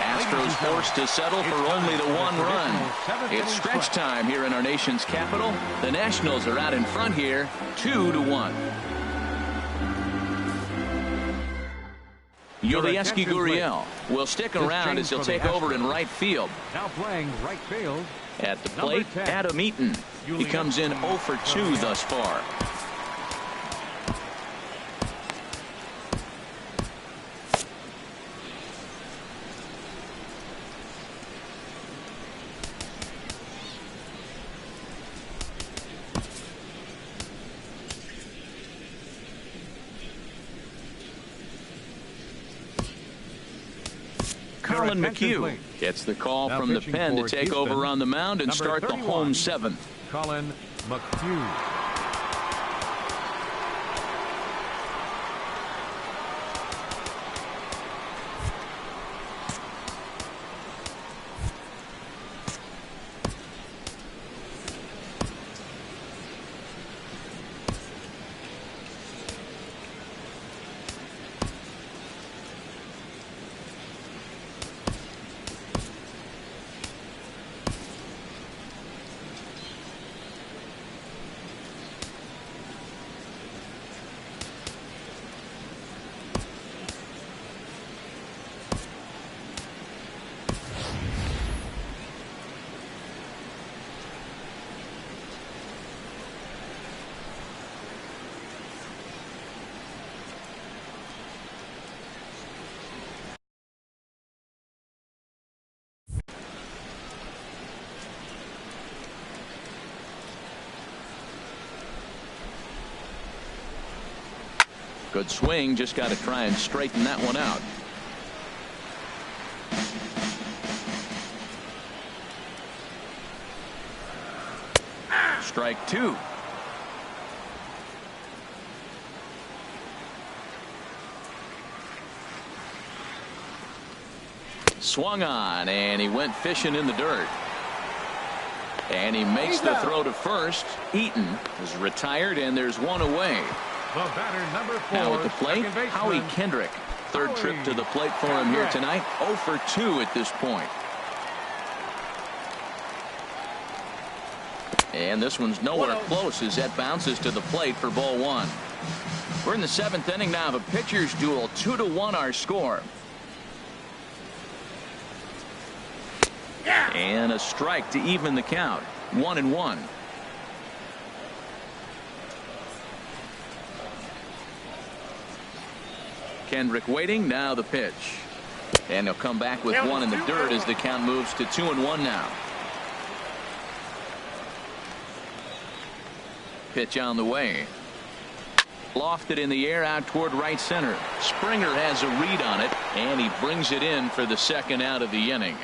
Astros forced to settle for only the one run. It's stretch time here in our nation's capital. The Nationals are out in front here, 2-1. Yulieski Gurriel will stick around as he'll take over in right field. Now playing right field. At the plate, Adam Eaton. He comes in 0 for 2 thus far. Colin McHugh gets the call from the pen to take over on the mound and start the home seventh. Colin McHugh. Good swing, just got to try and straighten that one out. Strike two. Swung on, and he went fishing in the dirt. And he makes the throw to first. Eaton is retired, and there's one away. The batter, number 4, now at the plate, Howie Kendrick. Third trip to the plate for him here tonight. 0 for 2 at this point. And this one's nowhere close as that bounces to the plate for ball one. We're in the 7th inning now of a pitcher's duel. 2-1 our score. And a strike to even the count. 1-1. Kendrick waiting. Now the pitch. And he'll come back with one in the dirt as the count moves to 2-1 now. Pitch on the way. Lofted in the air out toward right center. Springer has a read on it, and he brings it in for the second out of the inning.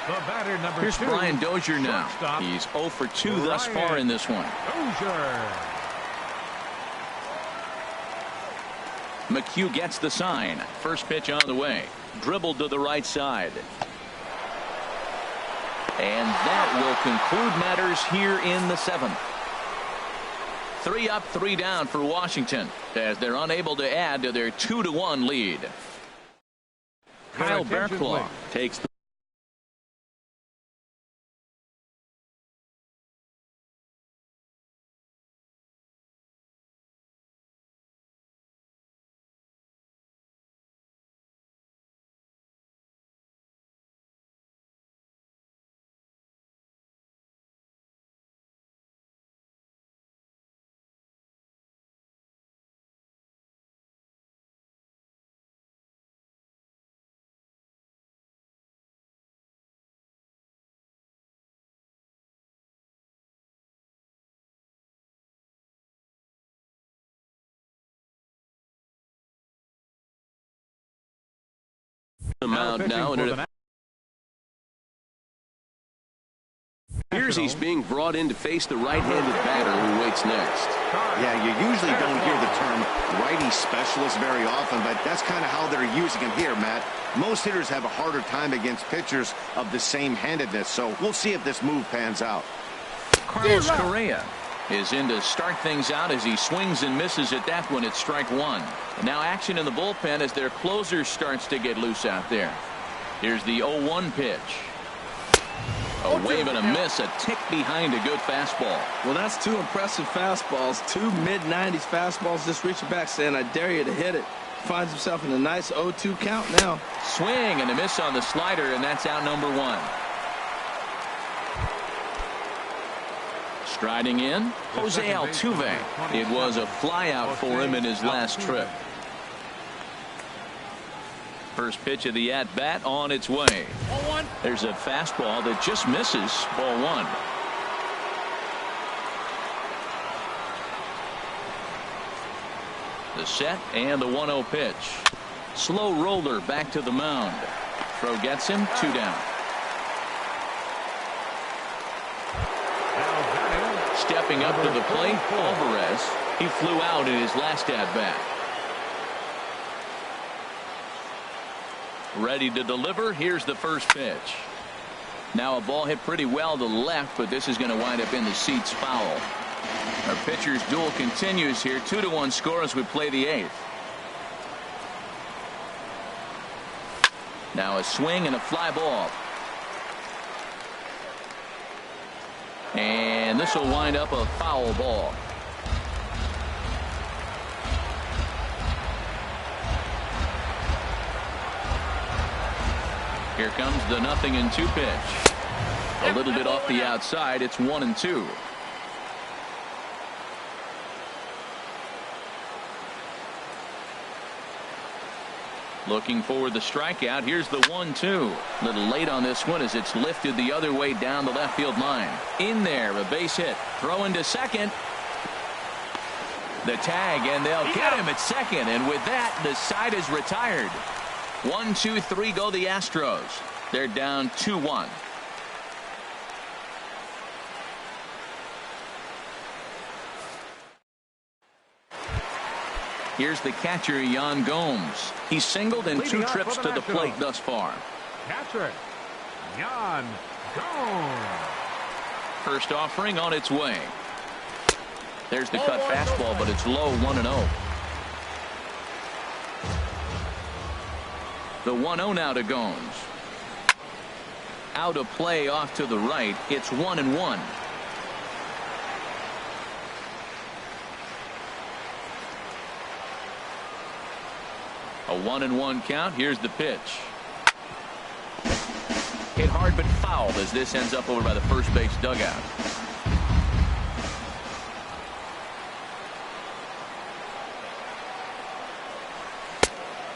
The batter, number Here's 2, Brian Dozier now. shortstop, He's 0 for 2 thus far in this one. Dozier. McHugh gets the sign. First pitch on the way. Dribbled to the right side. And that will conclude matters here in the 7th. 3 up, 3 down for Washington as they're unable to add to their 2-1 lead. Kyle Barraclough takes the mound now. And here's he's being brought in to face the right-handed batter who waits next. Yeah, you usually don't hear the term righty specialist very often, but that's kind of how they're using him here, Matt. Most hitters have a harder time against pitchers of the same handedness, so we'll see if this move pans out. Carlos Correa is in to start things out as he swings and misses at that one at strike 1. And now action in the bullpen as their closer starts to get loose out there. Here's the 0-1 pitch. A wave and a miss, a tick behind a good fastball. Well, that's 2 impressive fastballs. 2 mid-90s fastballs just reaching back saying, I dare you to hit it. Finds himself in a nice 0-2 count now. Swing and a miss on the slider, and that's out number 1. Striding in, Jose Altuve. It was a flyout for him in his last trip. First pitch of the at-bat on its way. There's a fastball that just misses. Ball 1. The set and the 1-0 pitch. Slow roller back to the mound. Throw gets him. 2 down. Stepping up to the plate, Alvarez. He flew out in his last at-bat. Ready to deliver. Here's the first pitch. Now a ball hit pretty well to the left, but this is going to wind up in the seats foul. Our pitcher's duel continues here. 2-1 score as we play the 8th. Now a swing and a fly ball. And this will wind up a foul ball. Here comes the 0-2 pitch. A little bit off the outside. It's 1-2. Looking for the strikeout. Here's the 1-2. A little late on this one as it's lifted the other way down the left field line. In there, a base hit. Throw into second. The tag, and they'll get him at second. And with that, the side is retired. 1, 2, 3 go the Astros. They're down 2-1. Here's the catcher, Yan Gomes. He's singled in 2 trips to the plate thus far. Catcher, Yan Gomes. First offering on its way. There's the cut fastball, but it's low. 1-0. The 1-0 now to Gomes. Out of play off to the right. It's 1-1. A 1-1 count. Here's the pitch. Hit hard. hard but fouled as this ends up over by the first base dugout.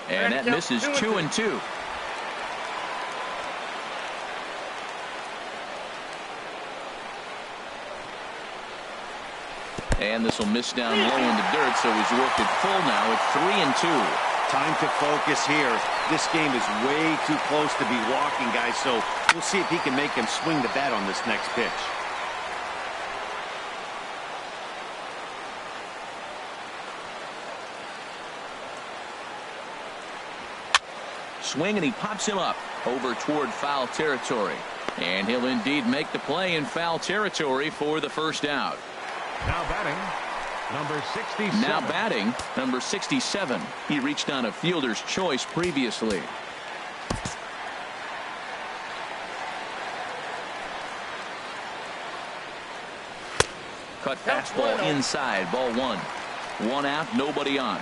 And that misses 2-2. And this will miss down low in the dirt, so he's worked it full now at 3-2. Time to focus here. This game is way too close to be walking, guys, so we'll see if he can make him swing the bat on this next pitch. Swing, and he pops him up over toward foul territory. And he'll indeed make the play in foul territory for the first out. Now batting, number 67. Now batting, number 67. He reached on a fielder's choice previously. Cut fastball inside, ball one. One out, nobody on.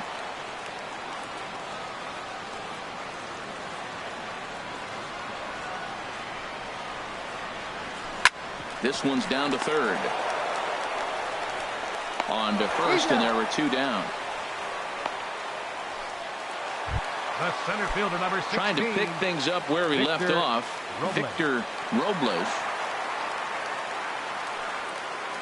This one's down to third. On to first, and there were two down. The center fielder, number 16. Trying to pick things up where he left off. Victor Robles.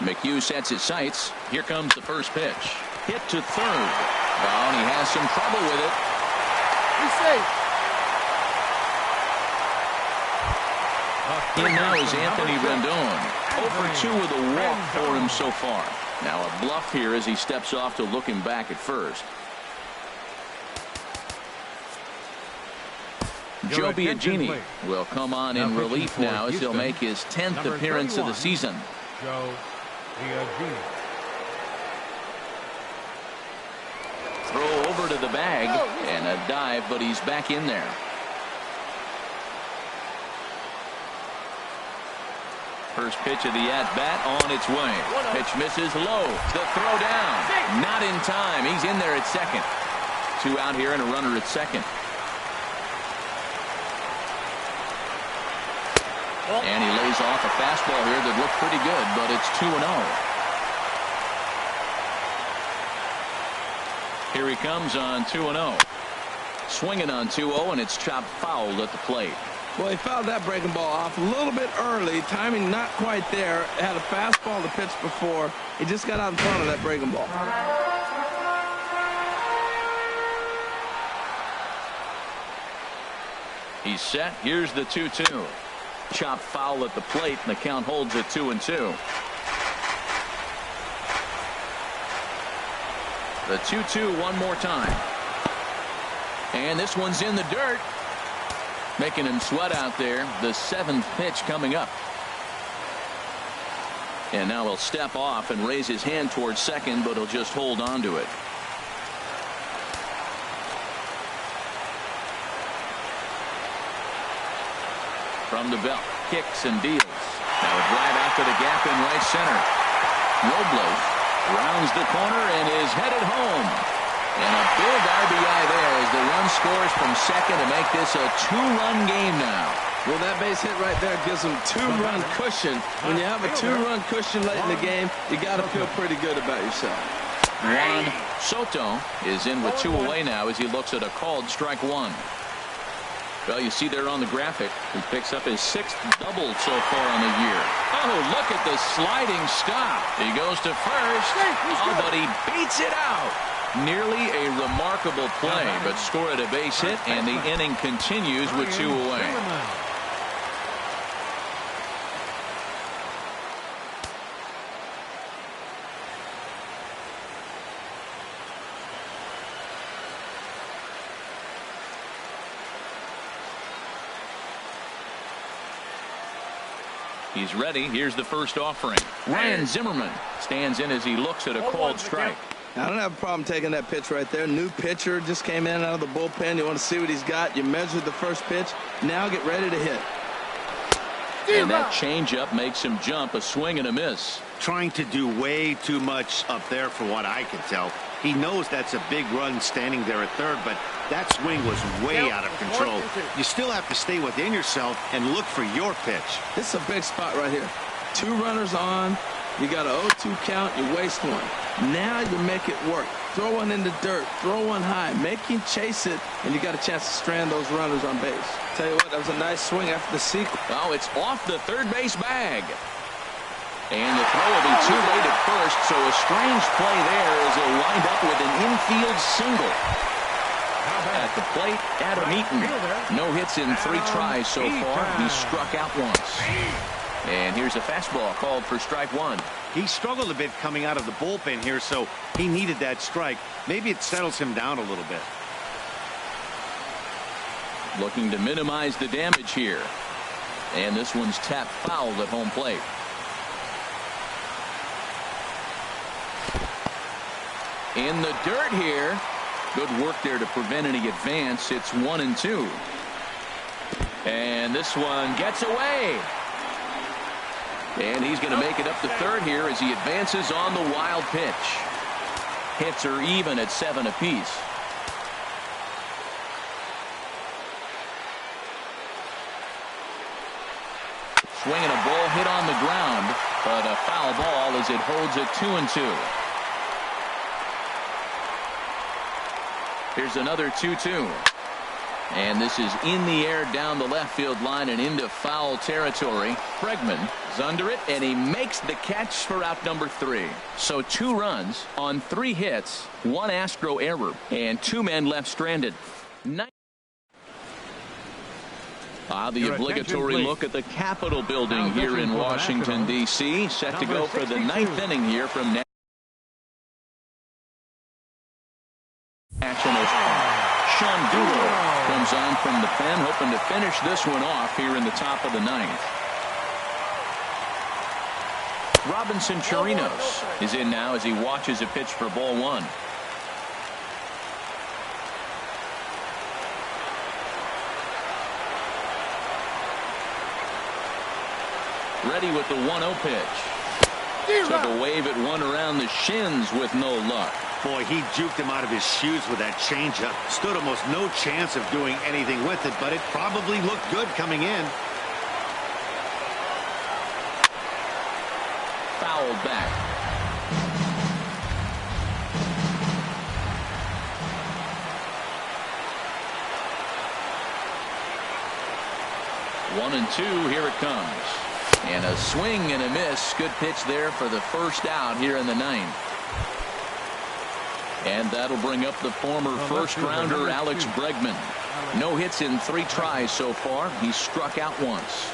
McHugh sets his sights. Here comes the first pitch. Hit to third. Oh, and he has some trouble with it. He's safe. In now is Anthony Rendon. 0 for 2 with a walk for him so far. Now a bluff here as he steps off to look him back at first. Joe Biagini will come on in relief now as he'll make his 10th appearance of the season. Joe Biagini. Throw over to the bag and a dive, but he's back in there. First pitch of the at-bat on its way. Pitch misses low. The throw down. Not in time. He's in there at second. Two out here and a runner at second. And he lays off a fastball here that looked pretty good, but it's 2-0. Here he comes on 2-0. Swinging on 2-0, and it's chopped foul at the plate. Well, he fouled that breaking ball off a little bit early. Timing not quite there. Had a fastball to pitch before. He just got out in front of that breaking ball. He's set. Here's the 2-2. Chopped foul at the plate, and the count holds at 2-2. The 2-2 one more time. And this one's in the dirt. Making him sweat out there. The 7th pitch coming up. And now he'll step off and raise his hand towards second, but he'll just hold on to it. From the belt, kicks and deals. Now a drive out to the gap in right center. Robles rounds the corner and is headed home. And a big RBI there as the run scores from second to make this a 2-run game now. Well, that base hit right there gives him 2-run cushion. When you have a 2-run cushion late in the game, you got to feel pretty good about yourself. Juan Soto is in with 2 away now as he looks at a called strike one. Well, you see there on the graphic, he picks up his 6th double so far on the year. Oh, look at the sliding stop. He goes to first. Oh, but he beats it out. Nearly a remarkable play, but scored a base hit, and the inning continues with 2 away. He's ready. Here's the first offering. Ryan Zimmerman stands in as he looks at a called strike. I don't have a problem taking that pitch right there. New pitcher just came in out of the bullpen. You want to see what he's got. You measured the first pitch. Now get ready to hit. And that changeup makes him jump, a swing and a miss. Trying to do way too much up there for what I can tell. He knows that's a big run standing there at third, but that swing was way out of control. You still have to stay within yourself and look for your pitch. This is a big spot right here. 2 runners on. You got an 0-2 count. You waste one. Now you make it work. Throw one in the dirt. Throw one high. Make him chase it, and you got a chance to strand those runners on base. Tell you what, that was a nice swing after the sequence. Oh, it's off the third base bag. And the throw will be too late at first, so a strange play there as they wind up with an infield single. At the plate, Adam Eaton. No hits in 3 tries so far. He struck out once. And here's a fastball called for strike 1. He struggled a bit coming out of the bullpen here, so he needed that strike. Maybe it settles him down a little bit. Looking to minimize the damage here. And this one's tapped foul at home plate. In the dirt here. Good work there to prevent any advance. It's 1-2. And this one gets away. And he's going to make it up to third here as he advances on the wild pitch. Hits are even at 7 apiece. Swinging a ball hit on the ground, but a foul ball as it holds it 2-2. Here's another 2-2. And this is in the air down the left field line and into foul territory. Bregman is under it, and he makes the catch for out number 3. So 2 runs on 3 hits, 1 Astro error, and 2 men left stranded. The obligatory look at the Capitol building here in Washington, D.C. Set to go for the 9th inning here from Nationals. Sean Doolittle comes on from the pen, hoping to finish this one off here in the top of the 9th. Robinson Chirinos is in now as he watches a pitch for ball 1. Ready with the 1-0 pitch. Took a wave at one around the shins with no luck. Boy, he juked him out of his shoes with that changeup. Stood almost no chance of doing anything with it, but it probably looked good coming in. Fouled back. One and 2, here it comes. And a swing and a miss. Good pitch there for the first out here in the 9th. And that'll bring up the former first-rounder Alex Bregman. No hits in 3 tries so far. He struck out once.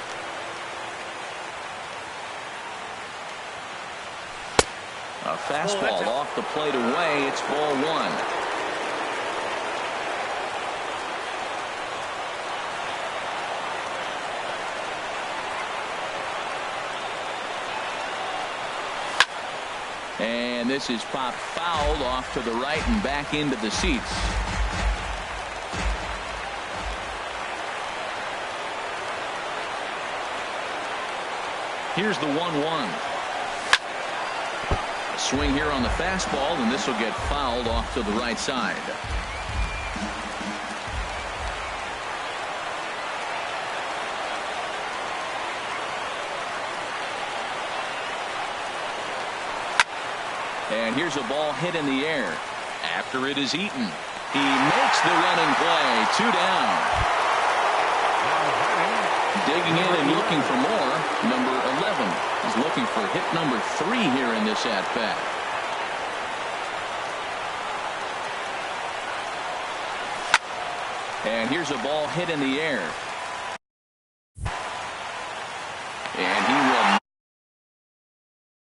A fastball off the plate away. It's ball 1. And this is popped fouled off to the right and back into the seats. Here's the 1-1. A swing here on the fastball, and this will get fouled off to the right side. And here's a ball hit in the air. After it is Eaton. He makes the running play. 2 down. Digging in and looking for more. Number 11 is looking for hit number 3 here in this at-bat. And here's a ball hit in the air.